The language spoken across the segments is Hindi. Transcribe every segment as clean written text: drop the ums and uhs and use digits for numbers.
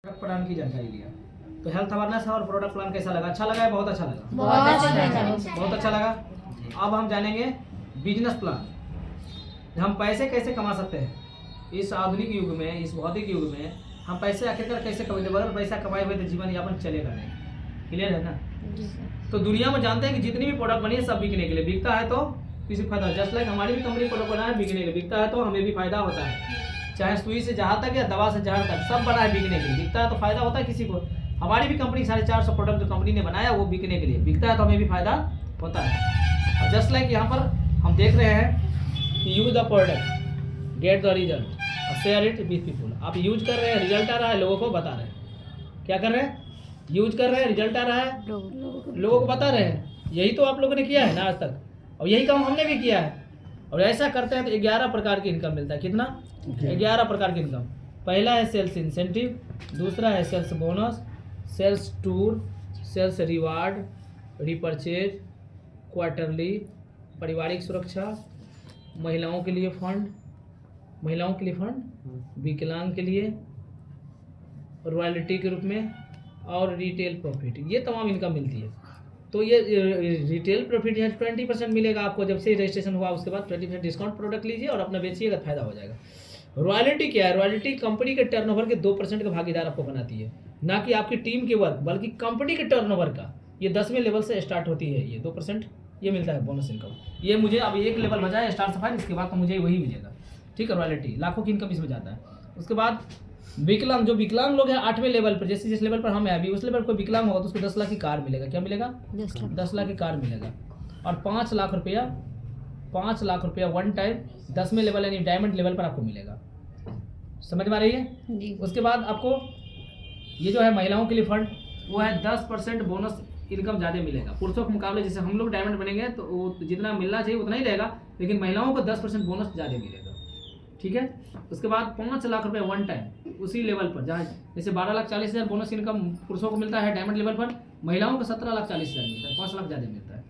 प्रोडक्ट प्लान की जानकारी लिया। तो हेल्थ अवेयरनेस और प्रोडक्ट प्लान कैसा लगा? अच्छा लगा या बहुत अच्छा लगा? बहुत अच्छा लगा। बहुत अच्छा लगा। अब हम जानेंगे बिजनेस प्लान, हम पैसे कैसे कमा सकते हैं इस आधुनिक युग में, इस भौतिक युग में। हम पैसे आखिरकार कैसे कमाएंगे? बगैर पैसा कमाए हुए तो जीवन यापन चलेगा नहीं। क्लियर है ना? तो दुनिया में जानते हैं कि जितनी भी प्रोडक्ट बनी है सब बिकने के लिए। बिकता है तो किसी को फायदा, जस्ट लाइक हमारी भी कंपनी प्रोडक्ट बना है बिकने के लिए। बिकता है तो हमें भी फायदा होता है। चाहे सुई से जहाँ तक या दवा से जहाँ तक, सब बना है बिकने के लिए। बिकता है तो फायदा होता है किसी को। हमारी भी कंपनी 450 प्रोडक्ट जो कंपनी ने बनाया वो बिकने के लिए। बिकता है तो हमें भी फायदा होता है। और जस्ट लाइक यहाँ पर हम देख रहे हैं कि use the product get the result share it with people. आप यूज कर रहे हैं, रिजल्ट आ रहा है, लोगों को बता रहे हैं। क्या कर रहे हैं? यूज कर रहे हैं, रिजल्ट आ रहा है, लोगों को बता रहे हैं। यही तो आप लोगों ने किया है ना आज तक, और यही काम हमने भी किया है। और ऐसा करते हैं तो 11 प्रकार की इनकम मिलता है। कितना? 11 प्रकार की इनकम। पहला है सेल्स इंसेंटिव, दूसरा है sales bonus, sales tour, sales reward, repurchase, quarterly, पारिवारिक सुरक्षा, महिलाओं के लिए फंड, विकलांग के लिए रॉयल्टी के रूप में, और रिटेल प्रॉफिट। ये तमाम इनकम मिलती है। तो ये रिटेल प्रॉफिट है 20% मिलेगा आपको। जब से रजिस्ट्रेशन हुआ उसके बाद 20% डिस्काउंट प्रोडक्ट लीजिए और अपना बेचिएगा, फायदा हो जाएगा। रॉयल्टी क्या है? रॉयल्टी कंपनी के टर्नओवर के 2% का भागीदार आपको बनाती है, ना कि आपकी टीम के वर्क, बल्कि कंपनी के टर्नओवर का। ये 10वें लेवल से स्टार्ट होती है। ये 2% ये मिलता है बोनस इनकम। ये मुझे अभी एक लेवल बचा है स्टार सफारी, इसके बाद तो मुझे वही मिलेगा। ठीक है, रॉयल्टी लाखों की इनकम इसमें जाता है। उसके बाद विकलांग, जो विकलांग लोग हैं 8वें लेवल पर, जैसे जिस लेवल पर हम हैं अभी, उस लेवल पर विकलांग होगा तो उसको 10 लाख की कार मिलेगा। क्या मिलेगा? 10 लाख की कार मिलेगा। और 5 लाख रुपया वन टाइम 10वें लेवल यानी डायमंड लेवल पर आपको मिलेगा। समझ में आ रही है? उसके बाद आपको ये जो है महिलाओं के लिए फंड, वो है 10% बोनस इनकम ज़्यादा मिलेगा पुरुषों के मुकाबले। जैसे हम लोग डायमंड बनेंगे तो वो जितना मिलना चाहिए उतना ही रहेगा, लेकिन महिलाओं को 10% बोनस ज़्यादा मिलेगा। ठीक है। उसके बाद 5 लाख रुपए वन टाइम उसी लेवल पर, जहाँ जैसे 12,40,000 बोनस इनकम पुरुषों को मिलता है डायमंड लेवल पर, महिलाओं को 17,40,000 मिलता है, 5 लाख ज़्यादा मिलता है।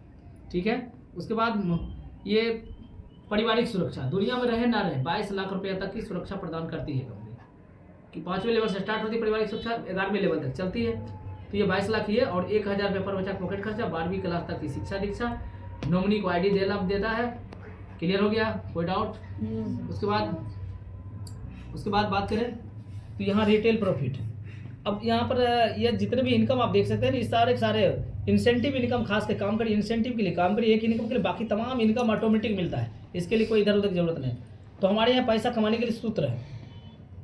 ठीक है। उसके बाद ये पारिवारिक सुरक्षा, दुनिया में रहे ना रहे 22 लाख रुपये तक की सुरक्षा प्रदान करती है कंपनी कि 5वें लेवल से स्टार्ट होती है पारिवारिक सुरक्षा, 11वें लेवल तक चलती है। तो ये 22 लाख ही है। और 1,000 रुपये पर बच्चा पॉकेट खर्चा, 12वीं क्लास तक की शिक्षा दीक्षा, नॉमिनी को ID देता है। क्लियर हो गया? कोई डाउट? उसके बाद बात करें तो यहाँ रिटेल प्रॉफिट। अब यहाँ पर ये जितने भी इनकम आप देख सकते हैं ना, सारे इंसेंटिव इनकम, खास के काम करिए इंसेंटिव के लिए, काम करिए एक इनकम के लिए, बाकी तमाम इनकम ऑटोमेटिक मिलता है। इसके लिए कोई इधर उधर की जरूरत नहीं। तो हमारे यहाँ पैसा कमाने के लिए सूत्र है।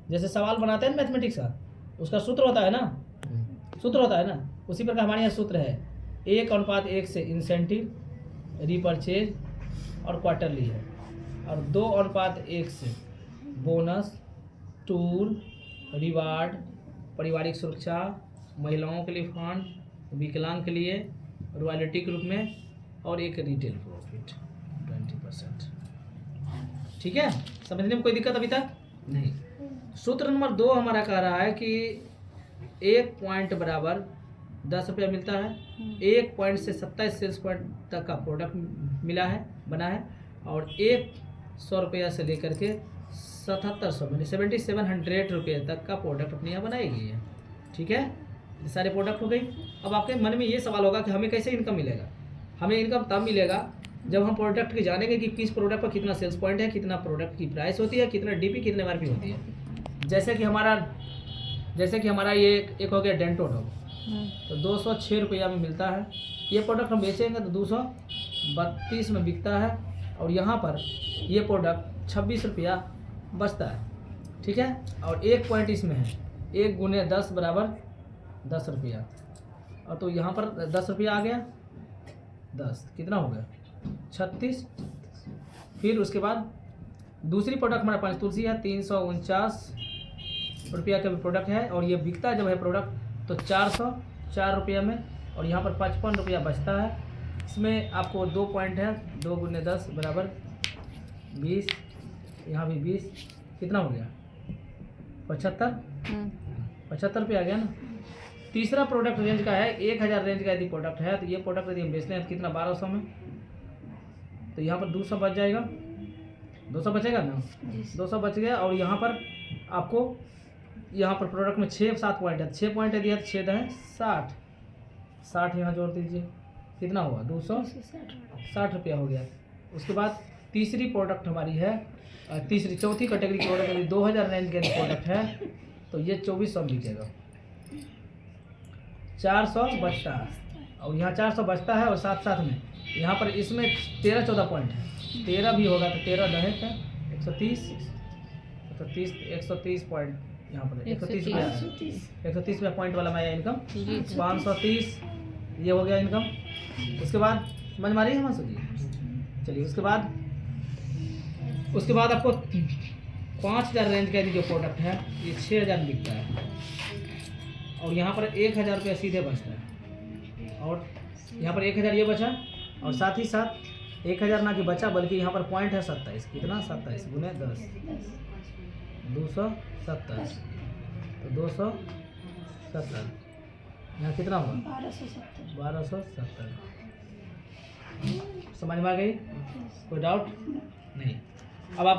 जैसे सवाल बनाते हैं मैथमेटिक्स का, उसका सूत्र होता है ना, उसी प्रकार हमारे यहाँ सूत्र है 1:1 से इंसेंटिव, रिपर्चेज और क्वार्टरली है, और 2:1 से बोनस, टूर, रिवार्ड, पारिवारिक सुरक्षा, महिलाओं के लिए फंड, विकलांग के लिए रॉयल्टी के रूप में, और एक रिटेल प्रॉफिट 20%। ठीक है, समझने में कोई दिक्कत अभी तक नहीं? सूत्र नंबर 2 हमारा कह रहा है कि 1 पॉइंट बराबर 10 रुपया मिलता है। 1 पॉइंट से 27 सेल्स पॉइंट तक का प्रोडक्ट बना है, और 100 रुपया से लेकर के 7700 यानी 7700 रुपये तक का प्रोडक्ट अपने यहाँ बनाई गई है। ठीक है, ये सारे प्रोडक्ट हो गई। अब आपके मन में ये सवाल होगा कि हमें कैसे इनकम मिलेगा? हमें इनकम तब मिलेगा जब हम प्रोडक्ट की जानेंगे कि किस प्रोडक्ट पर कितना सेल्स पॉइंट है, कितना प्रोडक्ट की प्राइस होती है, कितना DP, कितने MRP होती है। जैसे कि हमारा ये एक हो गया डेंटो डॉग, तो 206 रुपया में मिलता है। ये प्रोडक्ट हम बेचेंगे तो 232 में बिकता है, और यहाँ पर ये प्रोडक्ट 26 रुपया बचता है। ठीक है। और 1 पॉइंट इसमें है, 1 × 10 बराबर 10 रुपया, और तो यहाँ पर 10 रुपया आ गया, 10 कितना हो गया 36। फिर उसके बाद दूसरी प्रोडक्ट हमारे पास तुलसी है, 349 रुपया का भी प्रोडक्ट है, और ये बिकता है जब है प्रोडक्ट तो 404 रुपया में, और यहाँ पर 55 रुपया बचता है। इसमें आपको 2 पॉइंट है, 2 × 10 बराबर 20, यहाँ भी 20, कितना हो गया 75 रुपया आ गया ना। तीसरा प्रोडक्ट रेंज का है 1000 रेंज का यदि प्रोडक्ट है, तो ये प्रोडक्ट यदि हम बेचते हैं तो कितना 1200 में, तो यहाँ पर 200 बच जाएगा, 200 बचेगा ना, 200 बच गया। और यहाँ पर आपको यहाँ पर प्रोडक्ट में 6-7 पॉइंट है, 6 पॉइंट है दिया तो 6 है 60, 60 यहाँ जोड़ दीजिए, कितना हुआ 260 रुपया हो गया। उसके बाद तीसरी प्रोडक्ट हमारी है, चौथी कैटेगरी की प्रोडक्ट है 2000 रेंज के प्रोडक्ट है, तो ये 2400 बिकेगा, 400 बचता है, और यहाँ 400 बचता है, और साथ साथ में यहाँ पर इसमें 13-14 पॉइंट है, 13 भी होगा तो 13 दहे है 130 पॉइंट, यहाँ पर 130 रुपया पॉइंट वाला मैं इनकम 530 ये हो गया इनकम। उसके बाद समझ मारी है मासू जी, चलिए उसके बाद आपको 5000 रेंज का जो प्रोडक्ट है ये 6000 बिकता है, और यहाँ पर 1000 रुपया सीधे बचता है, और यहाँ पर 1000 ये बचा, और साथ ही साथ 1000 ना कि बचा बल्कि यहाँ पर पॉइंट है 27, कितना 27 गुने 10 270, तो 270 यहाँ कितना हुआ 1270। समझ में आ गई, कोई डाउट नहीं। अब आपका